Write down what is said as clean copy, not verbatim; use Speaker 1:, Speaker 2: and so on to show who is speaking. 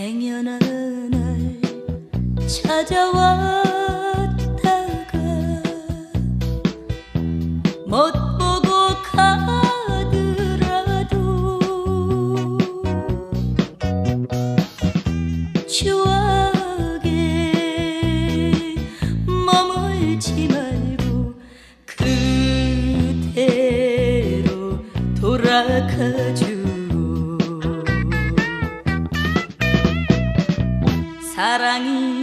Speaker 1: 행여나 날 찾아왔다가 못 보고 가더라도 추억에 머물지 말고 그대로 돌아가줘. 사랑이